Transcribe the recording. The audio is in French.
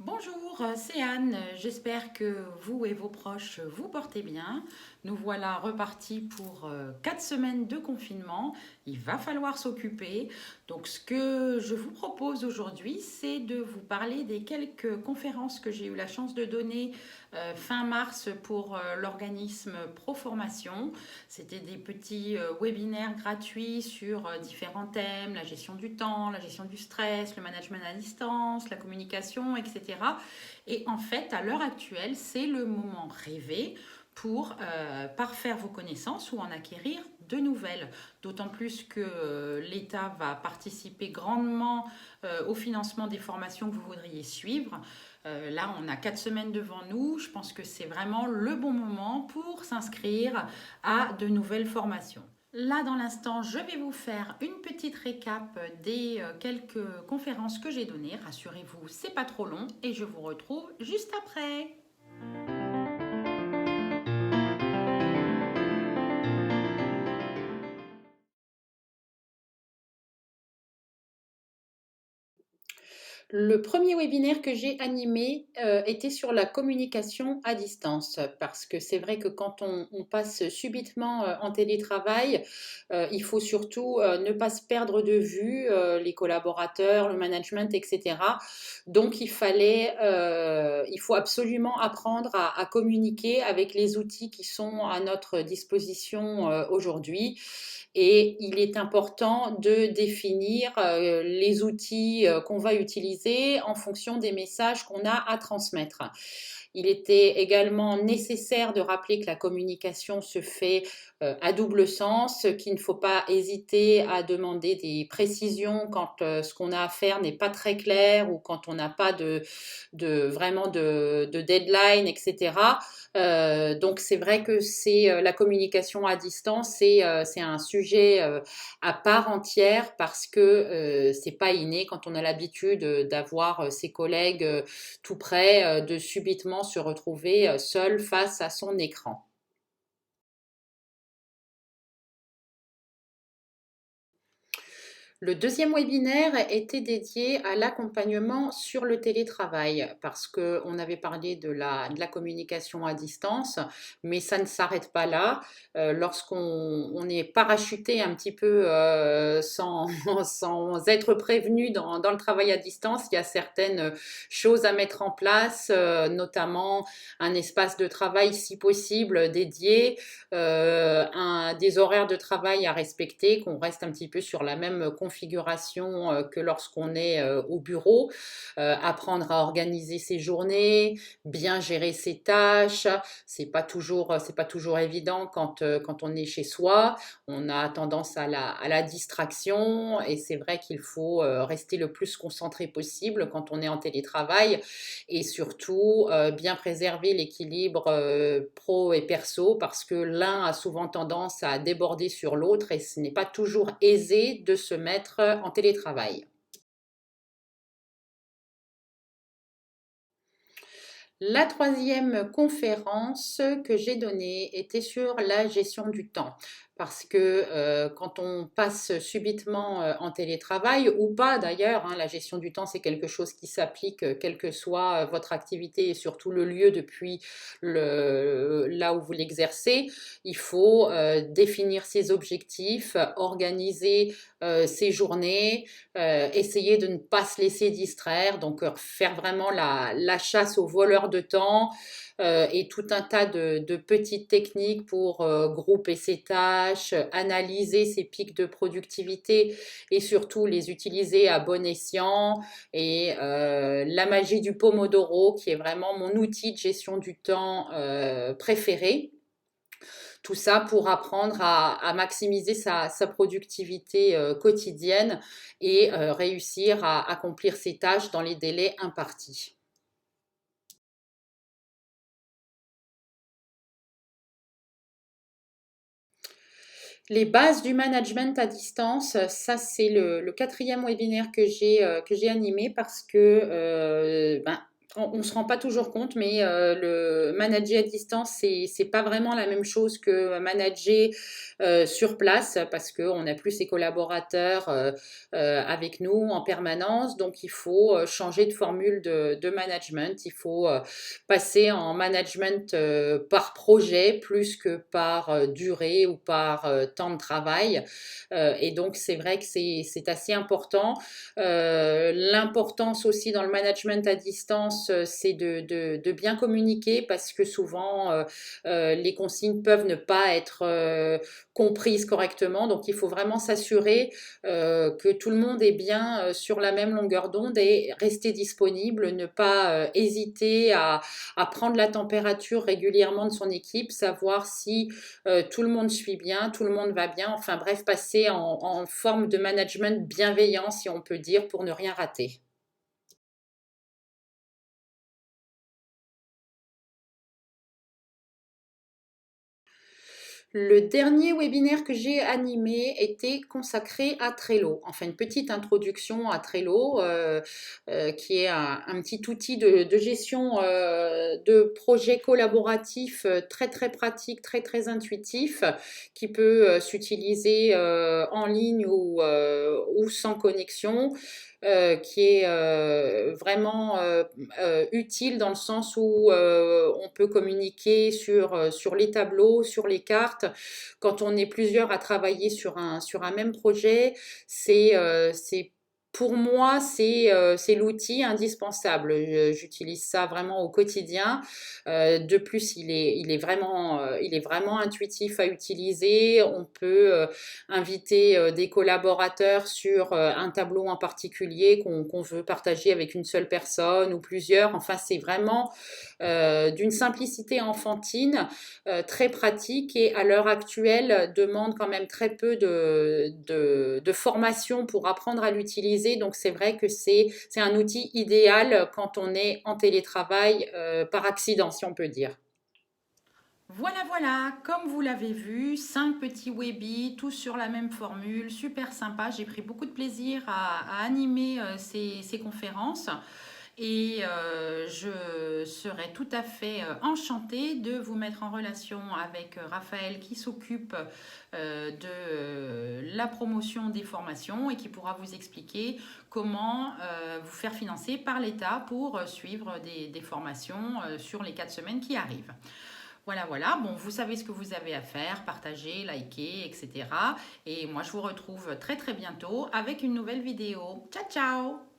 Bonjour, c'est Anne. J'espère que vous et vos proches vous portez bien. Nous voilà repartis pour 4 semaines de confinement. Il va falloir s'occuper. Donc ce que je vous propose aujourd'hui, c'est de vous parler des quelques conférences que j'ai eu la chance de donner fin mars pour l'organisme Proformation. C'était des petits webinaires gratuits sur différents thèmes, la gestion du temps, la gestion du stress, le management à distance, la communication, etc. Et en fait, à l'heure actuelle, c'est le moment rêvé pour parfaire vos connaissances ou en acquérir de nouvelles. D'autant plus que l'État va participer grandement au financement des formations que vous voudriez suivre. Là, on a 4 semaines devant nous. Je pense que c'est vraiment le bon moment pour s'inscrire à de nouvelles formations. Là, dans l'instant, je vais vous faire une petite récap des quelques conférences que j'ai données. Rassurez-vous, c'est pas trop long et je vous retrouve juste après. Le premier webinaire que j'ai animé était sur la communication à distance, parce que c'est vrai que quand on passe subitement en télétravail, il faut surtout ne pas se perdre de vue les collaborateurs, le management, etc. Donc il faut absolument apprendre à communiquer avec les outils qui sont à notre disposition aujourd'hui. Et il est important de définir les outils qu'on va utiliser en fonction des messages qu'on a à transmettre. Il était également nécessaire de rappeler que la communication se fait à double sens, qu'il ne faut pas hésiter à demander des précisions quand ce qu'on a à faire n'est pas très clair ou quand on n'a pas vraiment de deadline, etc. Donc c'est vrai que c'est la communication à distance, c'est un sujet à part entière parce que c'est pas inné quand on a l'habitude d'avoir ses collègues tout près, de subitement se retrouver seul face à son écran. Le deuxième webinaire était dédié à l'accompagnement sur le télétravail parce qu'on avait parlé de la communication à distance, mais ça ne s'arrête pas là. Lorsqu'on est parachuté un petit peu sans être prévenu dans le travail à distance, il y a certaines choses à mettre en place, notamment un espace de travail si possible dédié, des horaires de travail à respecter, qu'on reste un petit peu sur la même configuration que lorsqu'on est au bureau, apprendre à organiser ses journées, bien gérer ses tâches. C'est pas toujours évident quand on est chez soi. On a tendance à la distraction et c'est vrai qu'il faut rester le plus concentré possible quand on est en télétravail et surtout bien préserver l'équilibre pro et perso parce que l'un a souvent tendance à déborder sur l'autre et ce n'est pas toujours aisé de se mettre en télétravail. La troisième conférence que j'ai donnée était sur la gestion du temps. Parce que quand on passe subitement en télétravail, ou pas d'ailleurs, hein, la gestion du temps, c'est quelque chose qui s'applique quelle que soit votre activité et surtout le lieu depuis là où vous l'exercez. Il faut définir ses objectifs, organiser ses journées, essayer de ne pas se laisser distraire, donc faire vraiment la chasse aux voleurs de temps et tout un tas de petites techniques pour grouper ses tâches, analyser ses pics de productivité et surtout les utiliser à bon escient. Et la magie du Pomodoro, qui est vraiment mon outil de gestion du temps préféré. Tout ça pour apprendre à maximiser sa productivité quotidienne et réussir à accomplir ses tâches dans les délais impartis. Les bases du management à distance, ça c'est le quatrième webinaire que j'ai animé parce que ben, On ne se rend pas toujours compte, mais le manager à distance, c'est pas vraiment la même chose que manager sur place parce qu'on n'a plus ses collaborateurs avec nous en permanence. Donc, il faut changer de formule de management. Il faut passer en management par projet plus que par durée ou par temps de travail. Et donc, c'est vrai que c'est assez important. L'importance aussi dans le management à distance, c'est de bien communiquer parce que souvent les consignes peuvent ne pas être comprises correctement. Donc il faut vraiment s'assurer que tout le monde est bien sur la même longueur d'onde et rester disponible, ne pas hésiter à prendre la température régulièrement de son équipe, savoir si tout le monde suit bien, tout le monde va bien. Enfin bref, passer en forme de management bienveillant, si on peut dire, pour ne rien rater. Le dernier webinaire que j'ai animé était consacré à Trello. Enfin, une petite introduction à Trello, qui est un petit outil de gestion de projets collaboratifs très très pratique, très très intuitif, qui peut s'utiliser en ligne ou sans connexion. Qui est vraiment utile dans le sens où on peut communiquer sur les tableaux, sur les cartes. Quand on est plusieurs à travailler sur un même projet, c'est pour moi, c'est l'outil indispensable. J'utilise ça vraiment au quotidien. De plus, il est vraiment intuitif à utiliser. On peut inviter des collaborateurs sur un tableau en particulier qu'on veut partager avec une seule personne ou plusieurs. Enfin, c'est vraiment d'une simplicité enfantine, très pratique et à l'heure actuelle demande quand même très peu de formation pour apprendre à l'utiliser. Donc c'est vrai que c'est un outil idéal quand on est en télétravail par accident, si on peut dire. Voilà, voilà, comme vous l'avez vu, 5 petits webis, tous sur la même formule, super sympa. J'ai pris beaucoup de plaisir à animer ces conférences et je serais tout à fait enchantée de vous mettre en relation avec Raphaël qui s'occupe de la promotion des formations et qui pourra vous expliquer comment vous faire financer par l'État pour suivre des formations sur les 4 semaines qui arrivent. Voilà, voilà. Bon, vous savez ce que vous avez à faire, partager, liker, etc. Et moi, je vous retrouve très très bientôt avec une nouvelle vidéo. Ciao, ciao!